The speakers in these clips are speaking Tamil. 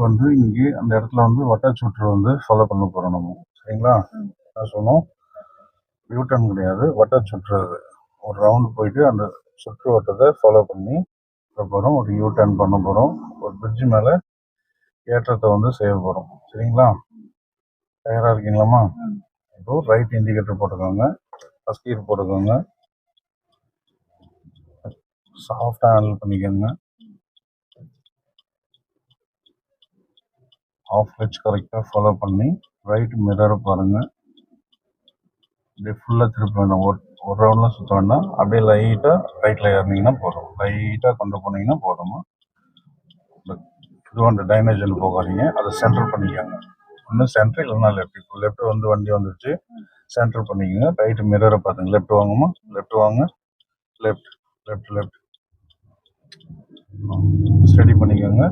இப்போ வந்து இன்னைக்கு அந்த இடத்துல வந்து வட்டாச்சுற்று வந்து ஃபாலோ பண்ண போகிறோம் நம்ம. சரிங்களா? நான் சொன்னோம் யூட்டர்ன் கிடையாது, வட்டாச்சுற்று. அது ஒரு ரவுண்டு போயிட்டு அந்த சுற்று வட்டத்தை ஃபாலோ பண்ணி போகிறோம். ஒரு யூட்டர்ன் பண்ண போகிறோம். ஒரு பிரிட்ஜு மேலே ஏற்றத்தை வந்து செய்ய போகிறோம். சரிங்களா? தயாராக இருக்கீங்களாம்மா? இப்போ ரைட் இண்டிகேட்டர் போட்டுக்கோங்க, ஃபஸ்ட் கியர் போட்டுக்கோங்க, சாஃப்டாக ஹேண்டில் பண்ணிக்கோங்க. ஆஃப் கிளட்ச் கரெக்டாக ஃபாலோ பண்ணி ரைட் மிரரை பாருங்கள். அப்படியே ஃபுல்லாக திருப்ப வேண்டாம், ஒரு ரவுண்டில் சுற்ற வேண்டாம். அப்படியே லைட்டாக ரைட்டில் ஏறினீங்கன்னா போதும், லைட்டாக கொண்டு போனீங்கன்னா போதுமா. இது வந்து டைனேஜன் போகாதீங்க, அதை சென்டர் பண்ணிக்கோங்க. இன்னும் சென்டர் இல்லைன்னா லெஃப்ட் வந்து வண்டி வந்துடுச்சு, சென்டர் பண்ணிக்கோங்க. ரைட்டு மிரரை பார்த்துங்க, லெஃப்ட் வாங்கம்மா, லெஃப்ட் வாங்க, லெஃப்ட் லெஃப்ட் லெஃப்ட் ஸ்டடி பண்ணிக்கோங்க.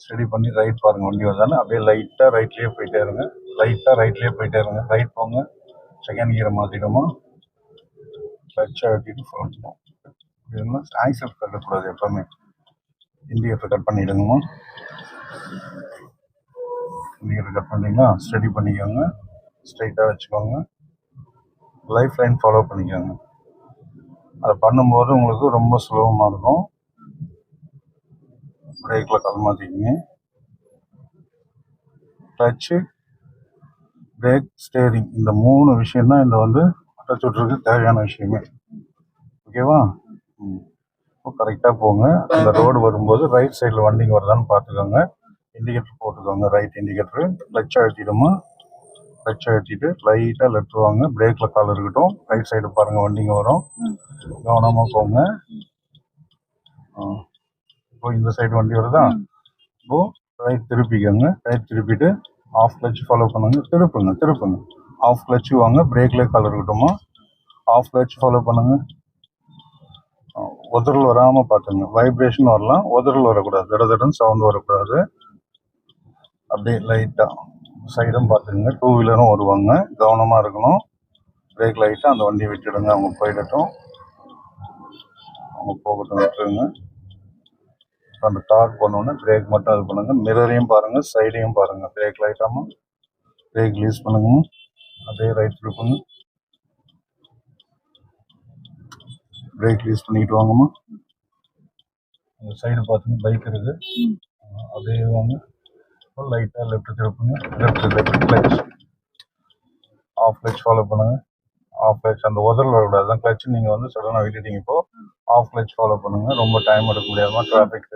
ஸ்டடி பண்ணி ரைட் பாருங்கள், வண்டி வந்தானே அப்படியே லைட்டாக ரைட்லேயே போயிட்டே இருங்க, லைட்டாக ரைட்லேயே போயிட்டே இருங்க. ரைட் போங்க, செகண்ட் கியரை மாற்றிட்டோமா, கிளட்சை அழுத்திட்டு போகணும். இதுனா ஆக்சிலேட்டர் கட்டக்கூடாது, எப்போவுமே இண்டிகேட்டர் கட் பண்ணிவிடுங்கம்மா. இண்டிகேட்டர் கட் பண்ணிங்கன்னா ஸ்டடி பண்ணிக்கோங்க, ஸ்ட்ரைட்டாக வச்சுக்கோங்க, லைஃப் லைன் ஃபாலோ பண்ணிக்கோங்க. அதை பண்ணும்போது உங்களுக்கு ரொம்ப சுலபமாக இருக்கும். பிரேக்கில் கால் மாற்றிக்கிங்க, கிளட்சு, பிரேக், ஸ்டேரிங், இந்த 3 விஷயம்தான் இந்த வந்து வட்டச்சுற்றுக்கு தேவையான விஷயமே. ஓகேவா? இப்போ கரெக்டாக போங்க. அந்த ரோடு வரும்போது ரைட் சைடில் வண்டிங்க வருதான்னு பார்த்துக்கோங்க. இண்டிகேட்டர் போட்டுக்கோங்க, ரைட் இண்டிகேட்டரு. கிளட்ச் அழுத்திடுமா, கிளட்ச் அழுத்திட்டு லைட்டாக லெஃப்ட் வாங்க, பிரேக்கில் கால் இருக்கட்டும். ரைட் சைடு பாருங்கள், வண்டிங்க வரும், கவனமாக போங்க. இப்போ இந்த சைடு வண்டி வருதா, இப்போது ரைட் திருப்பிக்கோங்க. ரைட் திருப்பிட்டு ஆஃப் கிளட்ச் ஃபாலோ பண்ணுங்க, திருப்புங்க. ஆஃப் கிளட்ச் வாங்க, பிரேக்லேயே கால் இருக்கட்டுமா. ஆஃப் கிளட்ச் ஃபாலோ பண்ணுங்க. உதறல் வராமல் பார்த்துங்க, வைப்ரேஷன் வரலாம், உதறல் வரக்கூடாது, தடன்னு சவுண்ட் வரக்கூடாது. அப்படியே லைட்டாக சைடும் பார்த்துங்க. 2 வீலரும் வருவாங்க, கவனமாக இருக்கணும். பிரேக் லைட்டாக அந்த வண்டியை விட்டுடுங்க, அவங்க போயிடட்டும், அவங்க போகட்டும், விட்டுருங்க. அந்த டார்க் பண்ணோன்னே பிரேக் மட்டும் இது பண்ணுங்க. மிரரையும் பாருங்க, சைடையும் பாருங்க. பிரேக் லைட்டாமா, பிரேக் ரிலீஸ் பண்ணுங்கம்மா, அதே ரைட் திருப்புங்க, பிரேக் ரிலீஸ் பண்ணிட்டு வாங்கம்மா. அந்த சைடு பார்த்துங்க, பைக் இருக்கு, அதே வாங்க. லைட்டாக லெஃப்ட் திருப்புங்க, left clutch, off clutch follow பண்ணுங்க. ஆஃப் கிளட்ச் அந்த உதறல் வரக்கூடாது, தான் கிளட்ச் நீங்கள் வந்து சடனாக விட்டுட்டீங்க. இப்போ ஆஃப் கிளட்ச் ஃபாலோ பண்ணுங்க. ரொம்ப டைம் எடுக்க முடியாமல் டிராஃபிக்